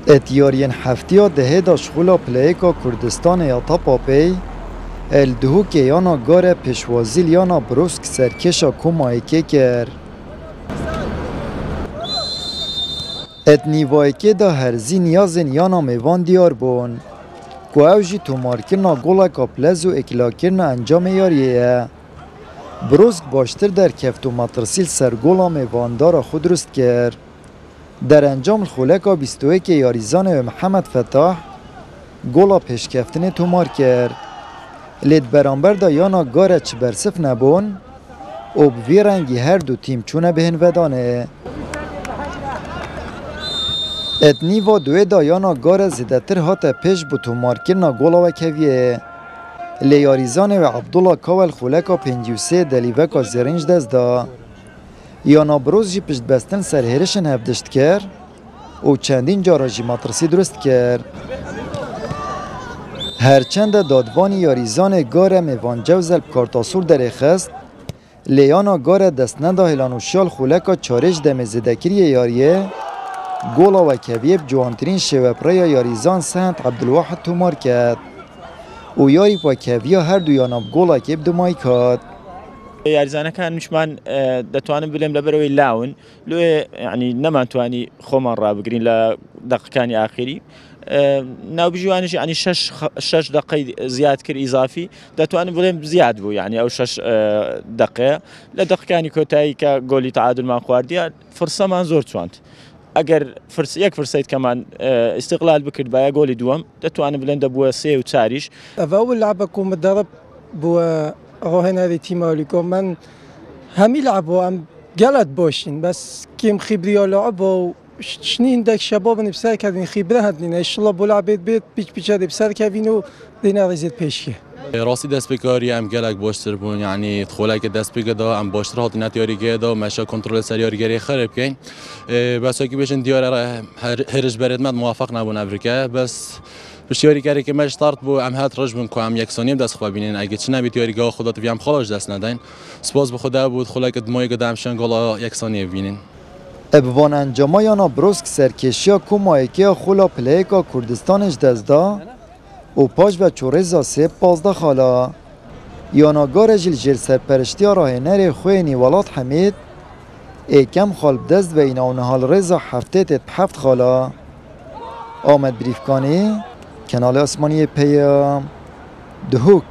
اتیارین هفتیا دهه دا شغولا پلیکا کردستان یا تا پاپی الدهو که یانا گاره پشوازیل یانا بروسک سرکشا کمایی که کر ات نیوایی که دا هرزی نیازن یانا میوان دیار بون که اوجی تومار کرنا گولا که پلز و اکلا کرنا انجام یاریه بروسک باشتر در کفتو مطرسیل سر گولا میواندار خود درست کرد. در انجام خولکا 21 یاریزان محمد فتاح گولا پیشکفتن تومار کرد. لید برانبر دا یانا گاره چه برسف نبون و بوی رنگی هر دو تیم چونه بهن ودانه. اتنی و دوی دا یانا گاره زیدتر هات پیش بو تومار کرنا گولا و کویه. لیاریزان و عبدالله کاول خولکا 53 دلیوکا زرنج دست دا. یانا بروز جی پشت بستن سرهرشن هفدشت کرد و چندین جارا جی مطرسی درست کرد. هرچند دادوانی یاریزان گاره میوان جوزل کارتاسور در خست لیانا گاره دستنده هلانوشیال خولکا چارش دم زدکری یاریه گولا و کویب جوانترین شوپره یاریزان سنت عبدالواحد تومار کرد و یاری و کویا هر دو یاناب گولا که بدمای کد. یاریزانه کان مشمان دتوانم بلیم لبروی لاون لو يعني نما تواني خومن را بگرین ل دقیقه کانی آخری ناو بجوانش يعني شش دقيقة زياد كر إضافي دتوانم بلیم زیاد بو يعني أو 6 دقيقة لدقيقة كاني كوتاي كجولي تعادل مع خوارديا فرصة منظور توانت اگر یک فرصت كمان استقلال بكرد بايا جولي دوم دتوانم بلیم دبوا سي وتساريش أول لعبة كوم متدرب بو راهن هذه تيماليكم من همي لعبوا ام قلت باشين بس كيم خبريا لعبوا شنين داك شباب نبسر كدين خبره هدين ان شاء الله بو لعبت بيت بيچ هاد بسر كوينو دينا ريزت پیشيه راستی دست به کاری هم گلک باشتر بون یعنی خولای که دست بگه دا هم باشتر هات نتیاری که دا مشا کنترل سریاری گری خراب کن بس اگه بشن دیار هرج برد مد موافق نبون افریقا بس بشیاری کاری که مش طارت بو ام هات رج بون که هم یک ثانیه دست خواب بینین اگه چه نبی تیاری گاه خودت ویم خلاص دست ندین سپاس به خدا بود خولای که دمای قدام شن گلا یک ثانیه بینین ابوان انجام یانا بروسک سرکشیا کمایی که خولا پلیکا کردستانش دست دا و پاش و چورزا سه 15 خالا یانا گارجل جل سرپرشتی راه نر خوی نیوالات حمید ایکم خالب دست و این اونهال رزا هفته تت 7 خالا آمد بریفکانی کنال آسمانی پیام دهوک